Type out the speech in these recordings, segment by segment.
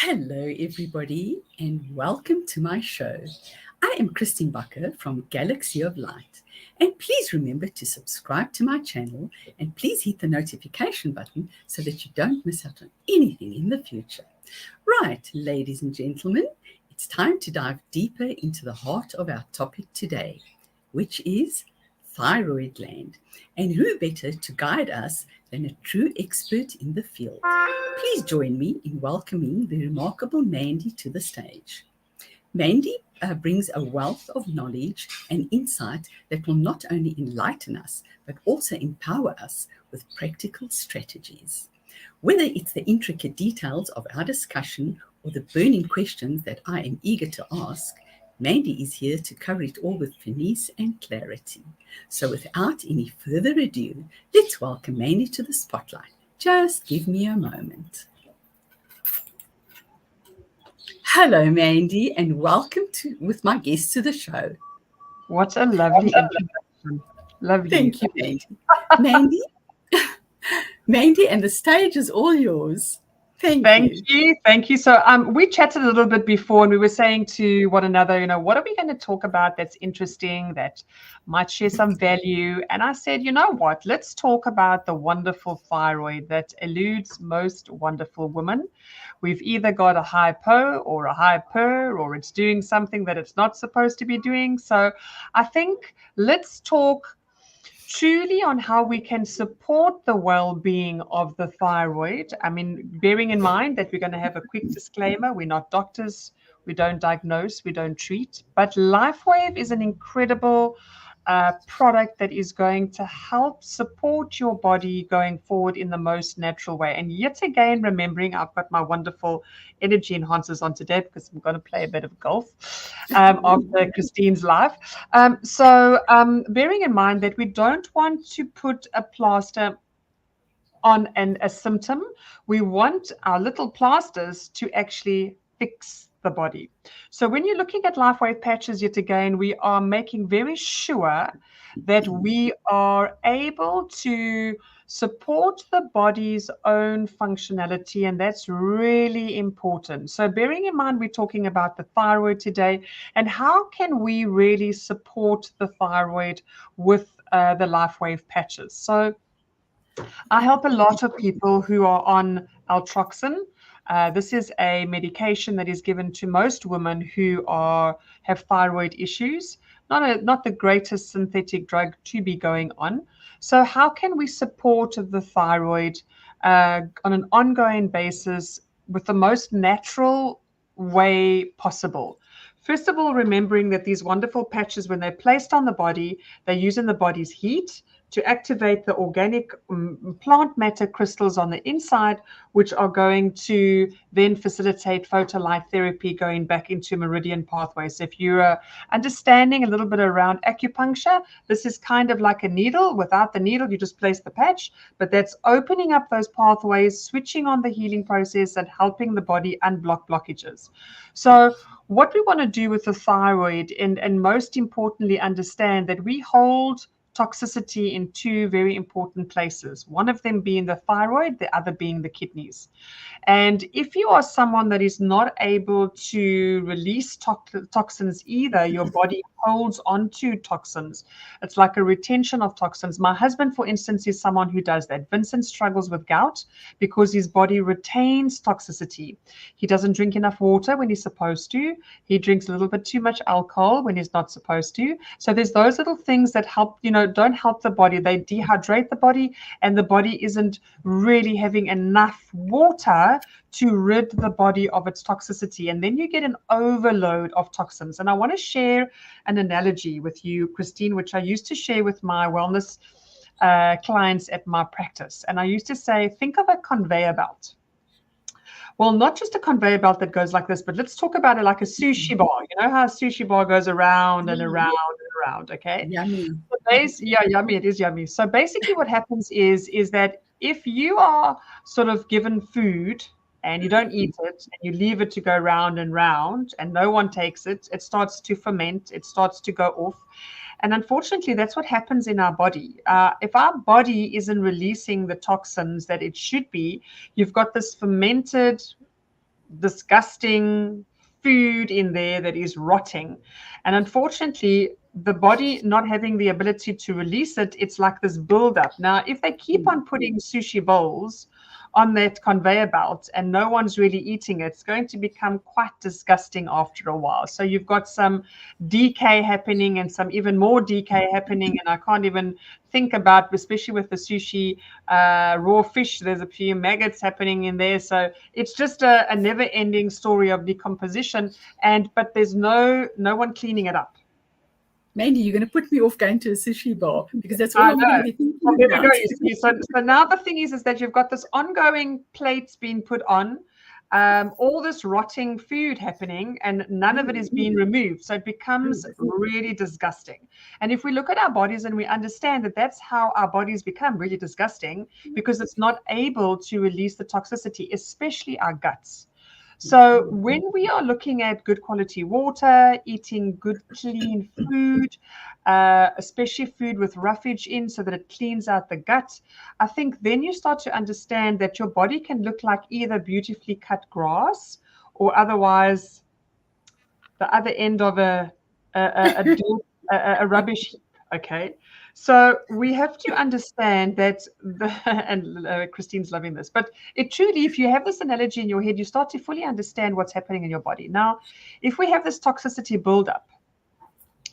Hello, everybody, and welcome to my show. I am Christine Bakker from Galaxy of Light, and please remember to subscribe to my channel and please hit the notification button so that you don't miss out on anything in the future. Right, ladies and gentlemen, it's time to dive deeper into the heart of our topic today, which is thyroid gland. And who better to guide us than a true expert in the field? Please join me in welcoming the remarkable Mandy to the stage. Mandy brings a wealth of knowledge and insight that will not only enlighten us, but also empower us with practical strategies. Whether it's the intricate details of our discussion or the burning questions that I am eager to ask, Mandy is here to cover it all with finesse and clarity. So without any further ado, let's welcome Mandy to the spotlight. Just give me a moment. Hello, Mandy, and welcome with my guest to the show. What a lovely introduction. Lovely. Thank you, Mandy. Mandy, and the stage is all yours. Thank you. So we chatted a little bit before and we were saying to one another, what are we going to talk about that's interesting, that might share some value? And I said, you know what, let's talk about the wonderful thyroid that eludes most wonderful women. We've either got a hypo or a hyper, or it's doing something that it's not supposed to be doing. So I think let's talk truly on how we can support the well-being of the thyroid. I mean, bearing in mind that we're going to have a quick disclaimer, we're not doctors, we don't diagnose, we don't treat, but LifeWave is an incredible product that is going to help support your body going forward in the most natural way. And yet again, remembering I've got my wonderful energy enhancers on today because I'm going to play a bit of golf after Christine's life. So bearing in mind that we don't want to put a plaster on a symptom, we want our little plasters to actually fix the body. So when you're looking at LifeWave patches, yet again, we are making very sure that we are able to support the body's own functionality, and that's really important. So bearing in mind, we're talking about the thyroid today, and how can we really support the thyroid with the LifeWave patches? So I help a lot of people who are on altroxin. This is a medication that is given to most women who have thyroid issues. Not the greatest synthetic drug to be going on. So how can we support the thyroid on an ongoing basis with the most natural way possible? First of all, remembering that these wonderful patches, when they're placed on the body, they're using the body's heat to activate the organic plant matter crystals on the inside, which are going to then facilitate photolight therapy going back into meridian pathways. So if you're understanding a little bit around acupuncture, this is kind of like a needle. Without the needle, you just place the patch, but that's opening up those pathways, switching on the healing process and helping the body unblock blockages. So what we want to do with the thyroid, and most importantly, understand that we hold toxicity in two very important places, one of them being the thyroid, the other being the kidneys. And if you are someone that is not able to release toxins either, your body holds onto toxins. It's like a retention of toxins. My husband, for instance, is someone who does that. Vincent struggles with gout because his body retains toxicity. He doesn't drink enough water when he's supposed to. He drinks a little bit too much alcohol when he's not supposed to. So there's those little things that help, don't help the body. They dehydrate the body, and the body isn't really having enough water to rid the body of its toxicity. And then you get an overload of toxins. And I want to share an analogy with you, Christine, which I used to share with my wellness clients at my practice. And I used to say, think of a conveyor belt. Well, not just a conveyor belt that goes like this, but let's talk about it like a sushi bar. You know how a sushi bar goes around and around and around, okay? Yummy. Yeah, yummy. It is yummy. So basically what happens is that if you are sort of given food and you don't eat it and you leave it to go round and round and no one takes it, it starts to ferment, it starts to go off. And unfortunately, that's what happens in our body. If our body isn't releasing the toxins that it should be, you've got this fermented disgusting food in there that is rotting. And unfortunately, the body not having the ability to release it, it's like this buildup. Now, if they keep on putting sushi bowls on that conveyor belt and no one's really eating it, it's going to become quite disgusting after a while. So you've got some decay happening and some even more decay happening. And I can't even think about, especially with the sushi raw fish, there's a few maggots happening in there. So it's just a never ending story of decomposition. But there's no one cleaning it up. Mandy, you're going to put me off going to a sushi bar because that's all I'm going to be thinking well, there about. We go. You see. So now the thing is that you've got this ongoing plates being put on, all this rotting food happening, and none of it is being removed. So it becomes really disgusting. And if we look at our bodies and we understand that that's how our bodies become really disgusting, because it's not able to release the toxicity, especially our guts. So when we are looking at good quality water, eating good, clean food, especially food with roughage in so that it cleans out the gut, I think then you start to understand that your body can look like either beautifully cut grass or otherwise the other end of a rubbish heap. Okay. So we have to understand that and Christine's loving this, but it truly, if you have this analogy in your head, you start to fully understand what's happening in your body. Now, if we have this toxicity buildup,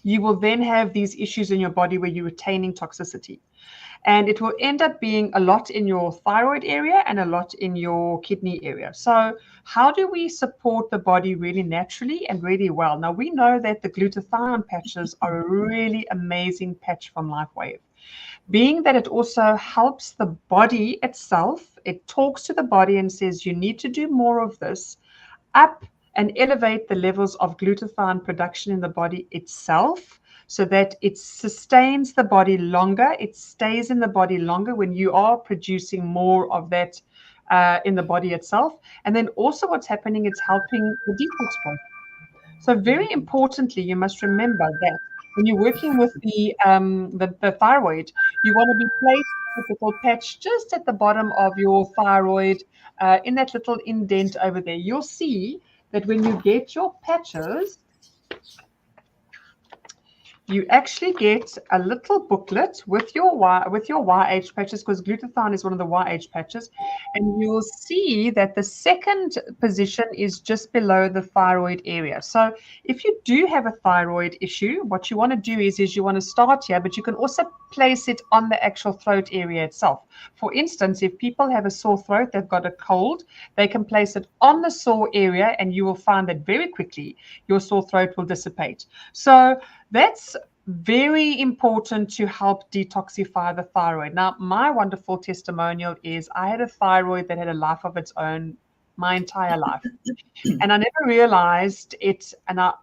you will then have these issues in your body where you're retaining toxicity. And it will end up being a lot in your thyroid area and a lot in your kidney area. So how do we support the body really naturally and really well? Now, we know that the glutathione patches are a really amazing patch from LifeWave, being that it also helps the body itself. It talks to the body and says, you need to do more of this, up and elevate the levels of glutathione production in the body itself, so that it sustains the body longer, it stays in the body longer when you are producing more of that in the body itself. And then also what's happening, it's helping the detox process. So very importantly, you must remember that when you're working with the thyroid, you want to be placed with a little patch just at the bottom of your thyroid, in that little indent over there. You'll see that when you get your patches, you actually get a little booklet with your YH patches, because glutathione is one of the YH patches, and you'll see that the second position is just below the thyroid area. So if you do have a thyroid issue, what you want to do is you want to start here, but you can also place it on the actual throat area itself. For instance, if people have a sore throat, they've got a cold, they can place it on the sore area, and you will find that very quickly your sore throat will dissipate. So that's very important to help detoxify the thyroid. Now, my wonderful testimonial is I had a thyroid that had a life of its own my entire life. And I never realized it. And I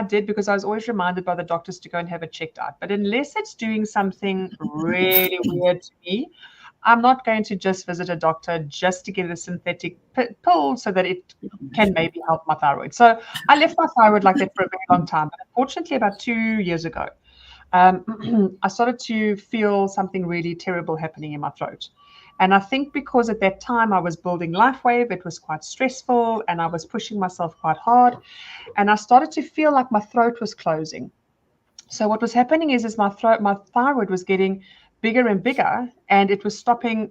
did, because I was always reminded by the doctors to go and have it checked out. But unless it's doing something really weird to me, I'm not going to just visit a doctor just to get a synthetic pill so that it can maybe help my thyroid. So I left my thyroid like that for a very long time. But unfortunately, about 2 years ago, I started to feel something really terrible happening in my throat. And I think because at that time I was building LifeWave, it was quite stressful and I was pushing myself quite hard. And I started to feel like my throat was closing. So what was happening is my thyroid was getting bigger and bigger, and it was stopping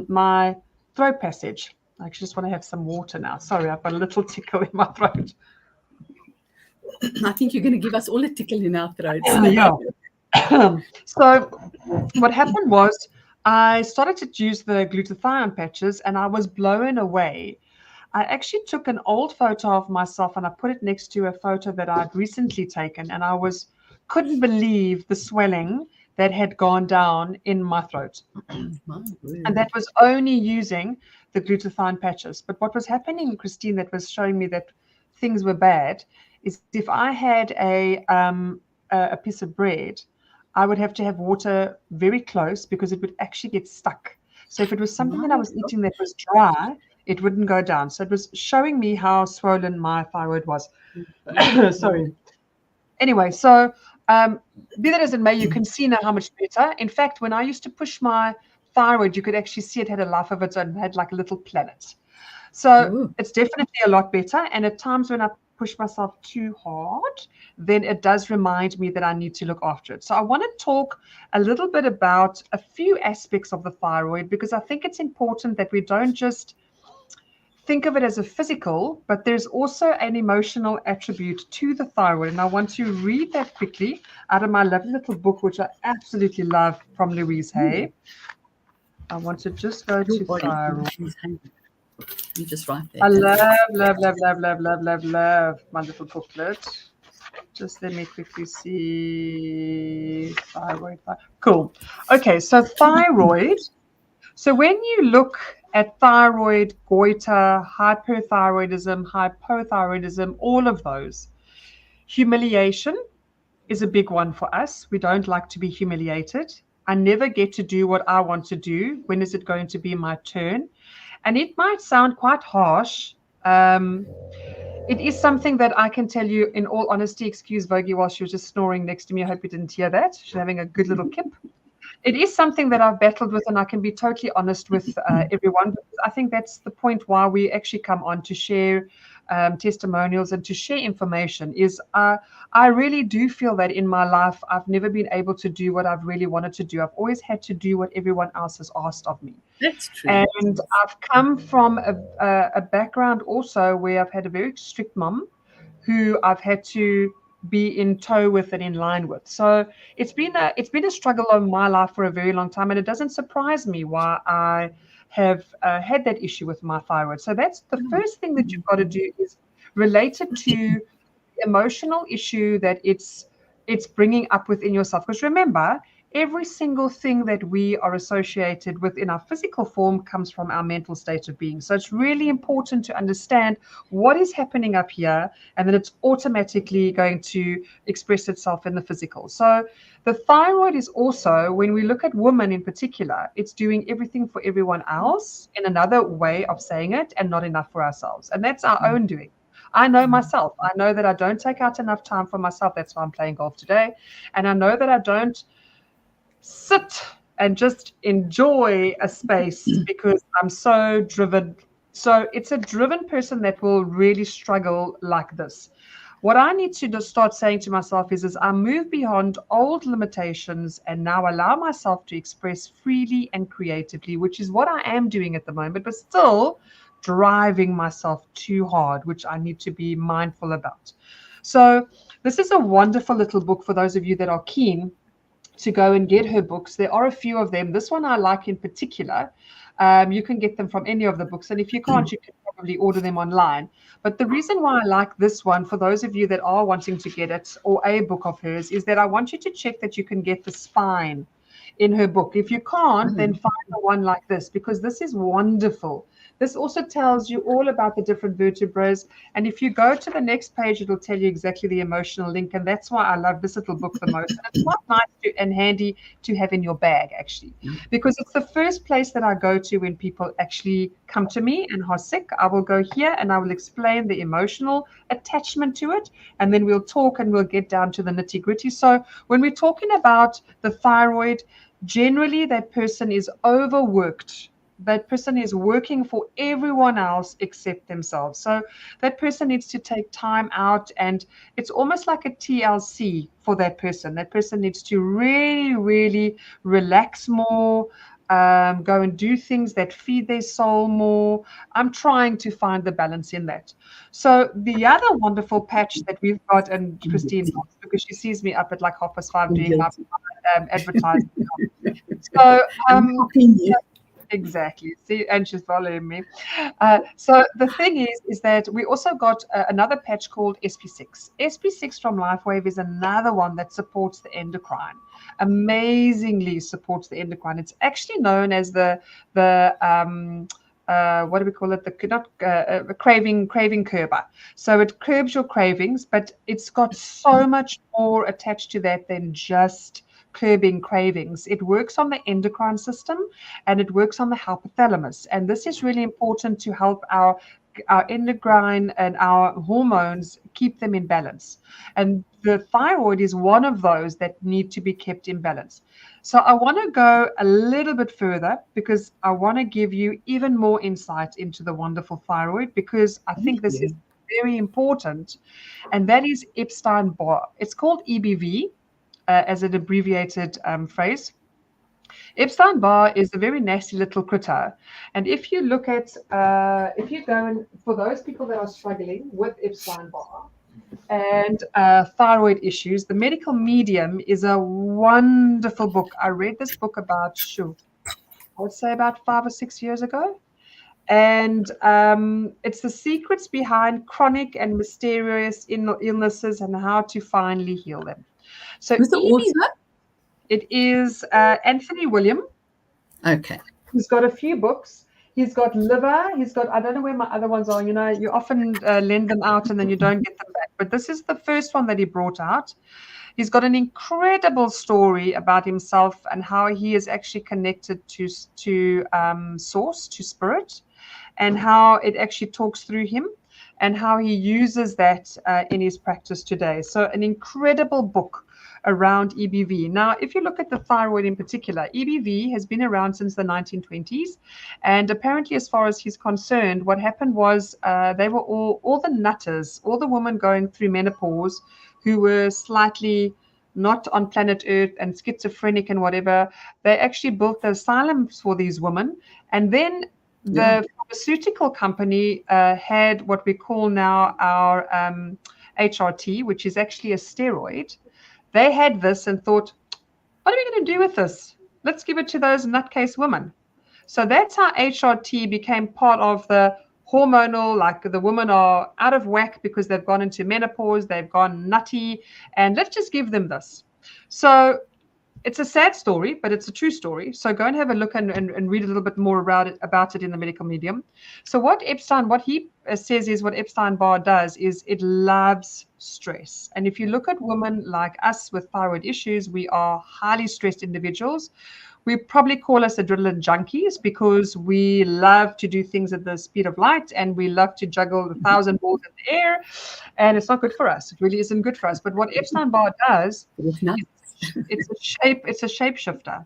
my throat passage. I actually just want to have some water now. Sorry, I've got a little tickle in my throat. I think you're going to give us all a tickle in our throats. Yeah. So what happened was I started to use the glutathione patches, and I was blown away. I actually took an old photo of myself and I put it next to a photo that I'd recently taken, and I couldn't believe the swelling that had gone down in my throat. And that was only using the glutathione patches. But what was happening, Christine, that was showing me that things were bad, is if I had a piece of bread, I would have to have water very close because it would actually get stuck. So if it was something that I was eating that was dry, it wouldn't go down. So it was showing me how swollen my thyroid was. Sorry. Anyway, so be that as it may, you can see now how much better. In fact, when I used to push my thyroid, you could actually see it had a life of its own, had like a little planet. So Ooh. it's definitely a lot better. And at times when I push myself too hard, then it does remind me that I need to look after it. So I want to talk a little bit about a few aspects of the thyroid, because I think it's important that we don't just think of it as a physical, but there's also an emotional attribute to the thyroid. And I want to read that quickly out of my lovely little book, which I absolutely love, from Louise Hay. I want to just go Your to body. thyroid. She's hungry. You just right I there. love my little booklet. Just let me quickly see thyroid. Cool. Okay, so thyroid. So when you look at thyroid, goiter, hyperthyroidism, hypothyroidism, all of those, humiliation is a big one for us. We don't like to be humiliated. I never get to do what I want to do. When is it going to be my turn? And it might sound quite harsh. It is something that I can tell you in all honesty. Excuse Vogie while she was just snoring next to me. I hope you didn't hear that. She's having a good little kip. It is something that I've battled with, and I can be totally honest with everyone. Because I think that's the point why we actually come on to share testimonials and to share information. I really do feel that in my life, I've never been able to do what I've really wanted to do. I've always had to do what everyone else has asked of me. That's true. And I've come from a background also where I've had a very strict mom who I've had to be in tow with and in line with. So it's been a struggle of my life for a very long time, and it doesn't surprise me why I have had that issue with my thyroid. So that's the first thing that you've got to do, is related to the emotional issue that it's bringing up within yourself. Because remember, every single thing that we are associated with in our physical form comes from our mental state of being. So it's really important to understand what is happening up here, and then it's automatically going to express itself in the physical. So the thyroid is also, when we look at women in particular, it's doing everything for everyone else, in another way of saying it, and not enough for ourselves. And that's our own doing. I know myself. I know that I don't take out enough time for myself. That's why I'm playing golf today. And I know that I don't sit and just enjoy a space because I'm so driven. So it's a driven person that will really struggle like this. What I need to just start saying to myself is I move beyond old limitations and now allow myself to express freely and creatively, which is what I am doing at the moment, but still driving myself too hard, which I need to be mindful about. So this is a wonderful little book for those of you that are keen to go and get her books. There are a few of them. This one I like in particular. You can get them from any of the books, and if you can't, you can probably order them online. But the reason why I like this one, for those of you that are wanting to get it, or a book of hers, is that I want you to check that you can get the spine in her book. If you can't, then find the one like this, because this is wonderful. This also tells you all about the different vertebrae. And if you go to the next page, it'll tell you exactly the emotional link. And that's why I love this little book the most. And it's quite nice and handy to have in your bag, actually, because it's the first place that I go to when people actually come to me and are sick. I will go here and I will explain the emotional attachment to it. And then we'll talk and we'll get down to the nitty gritty. So when we're talking about the thyroid, generally that person is overworked. That person is working for everyone else except themselves. So that person needs to take time out, and it's almost like a TLC for that person. That person needs to really, really relax more, go and do things that feed their soul more. I'm trying to find the balance in that. So the other wonderful patch that we've got, and Christine, because she sees me up at like 5:30 doing my advertising. So exactly. See, and she's following me. So the thing is that we also got another patch called SP6. SP6 from LifeWave is another one that supports the endocrine. Amazingly supports the endocrine. It's actually known as the what do we call it? The craving curber. So it curbs your cravings, but it's got so much more attached to that than just curbing cravings. It works on the endocrine system and it works on the hypothalamus. And this is really important to help our endocrine and our hormones, keep them in balance. And the thyroid is one of those that need to be kept in balance. So I want to go a little bit further because I want to give you even more insight into the wonderful thyroid, because I think this is very important, and that is Epstein-Barr. It's called EBV as an abbreviated phrase. Epstein-Barr is a very nasty little critter. And if you look at, if you go and, for those people that are struggling with Epstein-Barr and thyroid issues, The Medical Medium is a wonderful book. I read this book about, I would say about 5 or 6 years ago. And it's the secrets behind chronic and mysterious illnesses and how to finally heal them. So who's the author? It is Anthony William. Okay. He's got a few books. He's got liver. He's got, I don't know where my other ones are. You know, you often lend them out and then you don't get them back. But this is the first one that he brought out. He's got an incredible story about himself and how he is actually connected to source, to spirit, and how it actually talks through him and how he uses that in his practice today. So an incredible book around EBV. Now, if you look at the thyroid in particular, EBV has been around since the 1920s. And apparently, as far as he's concerned, what happened was they were all the nutters, all the women going through menopause who were slightly not on planet Earth and schizophrenic and whatever. They actually built the asylums for these women. And then the pharmaceutical company had what we call now our HRT, which is actually a steroid. They had this and thought, what are we going to do with this? Let's give it to those nutcase women. So that's how HRT became part of the hormonal, like the women are out of whack because they've gone into menopause, they've gone nutty, and let's just give them this. So it's a sad story, but it's a true story. So go and have a look and read a little bit more about it in the Medical Medium. So what he says is what Epstein-Barr does is it loves stress. And if you look at women like us with thyroid issues, we are highly stressed individuals. We probably call us adrenaline junkies because we love to do things at the speed of light and we love to juggle 1,000 balls in the air, and it's not good for us. It really isn't good for us. But what Epstein-Barr does, it's a shapeshifter.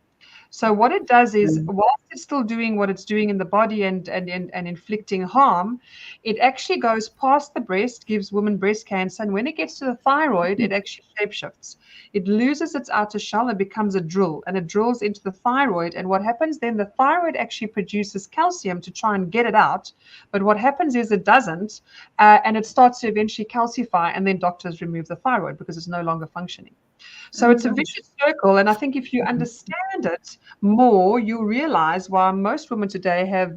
So what it does is, whilst it's still doing what it's doing in the body and inflicting harm, it actually goes past the breast, gives women breast cancer, and when it gets to the thyroid, it actually shapeshifts. It loses its outer shell and becomes a drill, and it drills into the thyroid. And what happens then, the thyroid actually produces calcium to try and get it out. But what happens is it doesn't, and it starts to eventually calcify, and then doctors remove the thyroid because it's no longer functioning. So it's a vicious circle, and I think if you understand it more, you'll realize why most women today have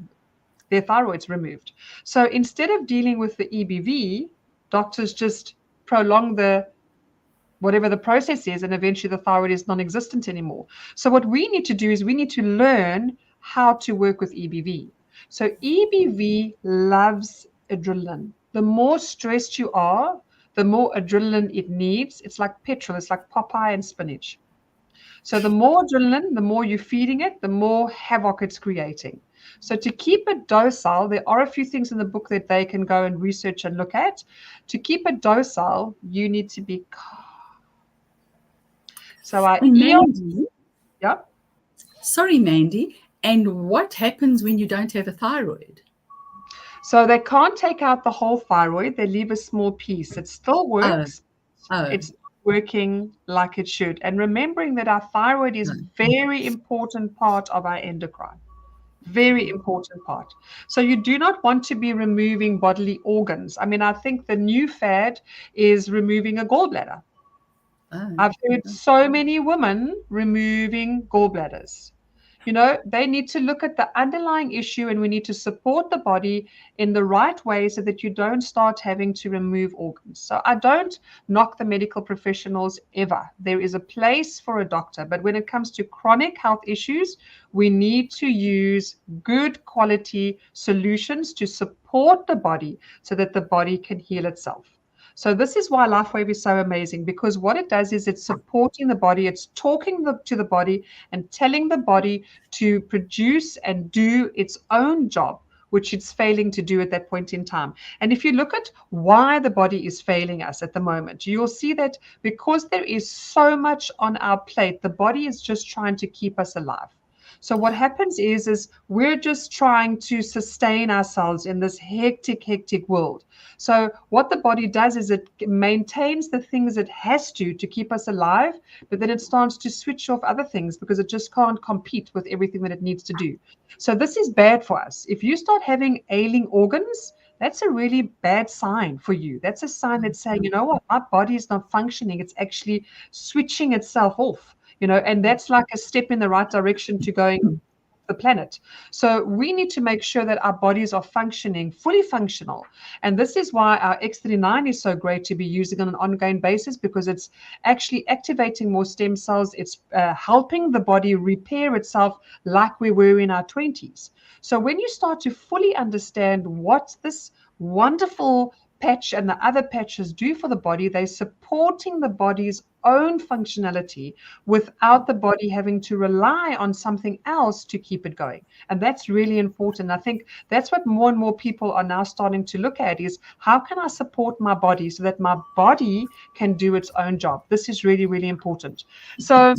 their thyroids removed. So instead of dealing with the EBV, doctors just prolong whatever the process is, and eventually the thyroid is non-existent anymore. So what we need to do is we need to learn how to work with EBV. So EBV loves adrenaline. The more stressed you are, the more adrenaline it needs. It's like petrol. It's like Popeye and spinach. So the more adrenaline, the more you're feeding it, the more havoc it's creating. So to keep it docile, there are a few things in the book that they can go and research and look at. To keep it docile, you need to be calm. So Mandy, yeah. Sorry, Mandy. And what happens when you don't have a thyroid? So they can't take out the whole thyroid. They leave a small piece. It still works. It's working like it should. And remembering that our thyroid is a very important part of our endocrine. Very important part. So you do not want to be removing bodily organs. I mean, I think the new fad is removing a gallbladder. I've heard so many women removing gallbladders. You know, they need to look at the underlying issue, and we need to support the body in the right way so that you don't start having to remove organs. So I don't knock the medical professionals ever. There is a place for a doctor, but when it comes to chronic health issues, we need to use good quality solutions to support the body so that the body can heal itself. So this is why LifeWave is so amazing, because what it does is it's supporting the body, it's talking to the body and telling the body to produce and do its own job, which it's failing to do at that point in time. And if you look at why the body is failing us at the moment, you'll see that because there is so much on our plate, the body is just trying to keep us alive. So what happens is we're just trying to sustain ourselves in this hectic world. So what the body does is it maintains the things it has to keep us alive, but then it starts to switch off other things because it just can't compete with everything that it needs to do. So this is bad for us. If you start having ailing organs, that's a really bad sign for you. That's a sign that's saying, you know what, my body is not functioning. It's actually switching itself off. And that's like a step in the right direction to going the planet. So we need to make sure that our bodies are functioning, fully functional. And this is why our X39 is so great to be using on an ongoing basis, because it's actually activating more stem cells. It's helping the body repair itself like we were in our 20s. So when you start to fully understand what this wonderful patch and the other patches do for the body, they're supporting the body's own functionality without the body having to rely on something else to keep it going. And that's really important. I think that's what more and more people are now starting to look at, is how can I support my body so that my body can do its own job? This is really, really important. So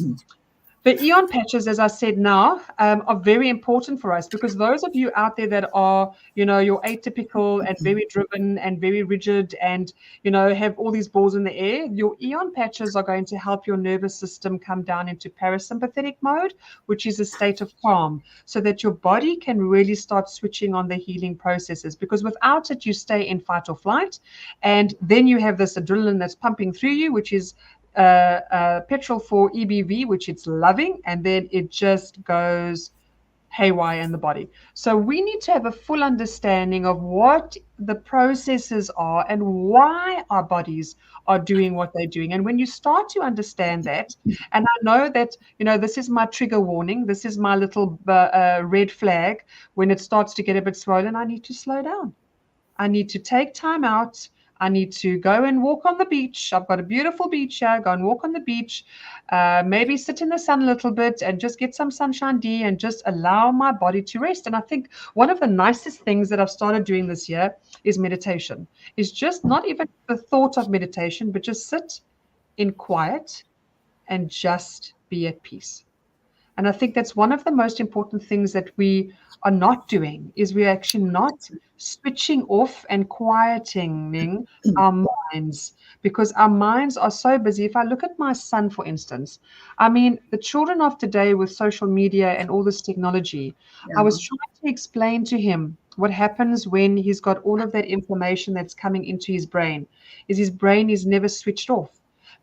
the Eon patches, as I said now, are very important for us, because those of you out there that are, you're atypical and very driven and very rigid and, have all these balls in the air, your Eon patches are going to help your nervous system come down into parasympathetic mode, which is a state of calm, so that your body can really start switching on the healing processes. Because without it, you stay in fight or flight. And then you have this adrenaline that's pumping through you, which is petrol for EBV, which it's loving, and then it just goes haywire in the body. So we need to have a full understanding of what the processes are and why our bodies are doing what they're doing. And when you start to understand that, and I know that, this is my trigger warning, this is my little red flag, when it starts to get a bit swollen, I need to slow down. I need to take time out. I need to go and walk on the beach. I've got a beautiful beach here. Go and walk on the beach, maybe sit in the sun a little bit and just get some sunshine D and just allow my body to rest. And I think one of the nicest things that I've started doing this year is meditation. Is just not even the thought of meditation, but just sit in quiet and just be at peace. And I think that's one of the most important things that we are not doing, is we're actually not switching off and quietening our minds, because our minds are so busy. If I look at my son, for instance, I mean, the children of today with social media and all this technology, I was trying to explain to him what happens when he's got all of that information that's coming into his brain, is his brain is never switched off.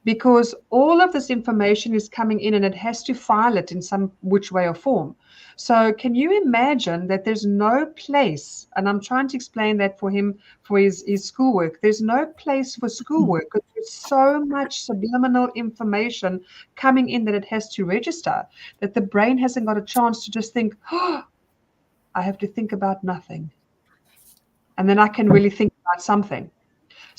Because all of this information is coming in and it has to file it in some which way or form. So can you imagine that there's no place, and I'm trying to explain that for him, for his schoolwork, there's no place for schoolwork because there's so much subliminal information coming in that it has to register, that the brain hasn't got a chance to just think, oh, I have to think about nothing. And then I can really think about something.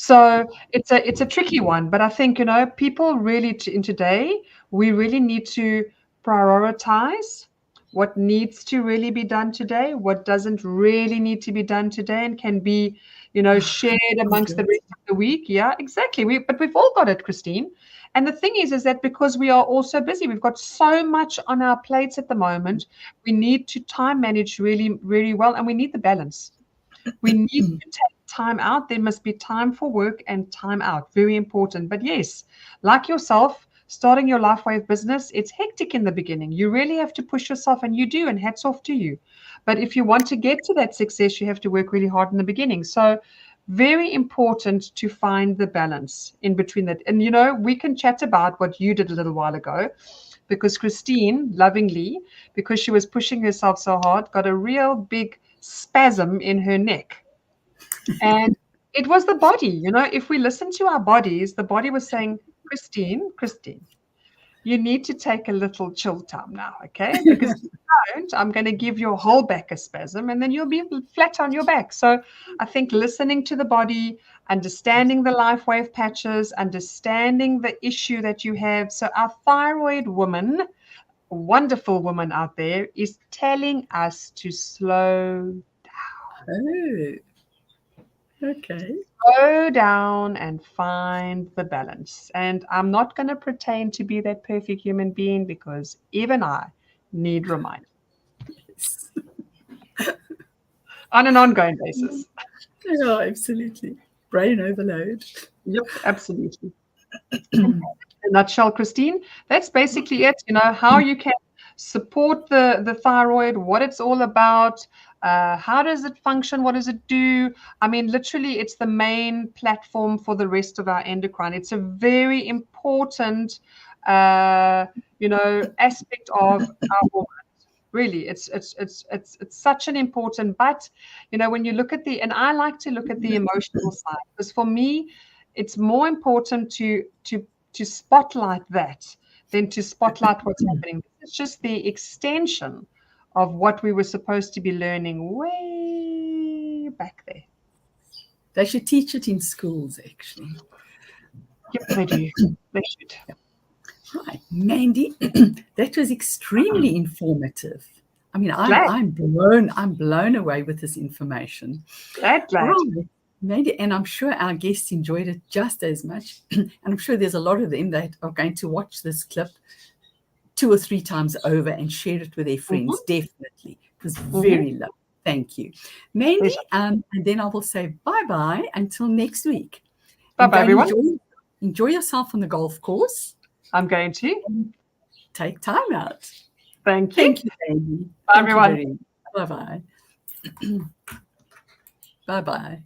So it's a tricky one, but I think, people really in today, we really need to prioritize what needs to really be done today, what doesn't really need to be done today and can be, shared amongst the rest of the week. Yeah, exactly. But we've all got it, Christine. And the thing is that because we are all so busy, we've got so much on our plates at the moment, we need to time manage really, really well, and we need the balance. We need to take time out. There must be time for work and time out. Very important. But yes, like yourself, starting your LifeWave business, it's hectic in the beginning. You really have to push yourself, and you do, and hats off to you. But if you want to get to that success, you have to work really hard in the beginning. So very important to find the balance in between that. And, we can chat about what you did a little while ago, because Christine, lovingly, because she was pushing herself so hard, got a real big spasm in her neck. And it was the body. If we listen to our bodies, the body was saying, Christine, you need to take a little chill time now, okay? Because if you don't, I'm going to give your whole back a spasm and then you'll be flat on your back. So I think listening to the body, understanding the life wave patches, understanding the issue that you have. So our thyroid woman, wonderful woman out there, is telling us to slow Oh, okay. slow down and find the balance. And I'm not going to pretend to be that perfect human being because even I need reminders on an ongoing basis. Yeah, absolutely. Brain overload. Yep, absolutely. In a nutshell, Christine, that's basically it. How you can support the thyroid, what it's all about, how does it function, what does it do. I mean, literally, it's the main platform for the rest of our endocrine. It's a very important, aspect of our hormones. Really, it's such an important. But when you look at and I like to look at the emotional side, because for me, it's more important to spotlight that than to spotlight what's happening. It's just the extension of what we were supposed to be learning way back there. They should teach it in schools, actually. Yep, they do. They should. Right, Mandy, that was extremely informative. I mean, I'm blown away with this information. Glad. Right, Mandy, and I'm sure our guests enjoyed it just as much. And I'm sure there's a lot of them that are going to watch this clip 2 or 3 times over and share it with their friends. Definitely. It was very lovely. Thank you, Mandy. And then I will say bye-bye until next week. Bye-bye, everyone. Enjoy yourself on the golf course. I'm going to. Take time out. Thank you. Thank you, Mandy. Bye, everyone. Bye-bye. Bye-bye.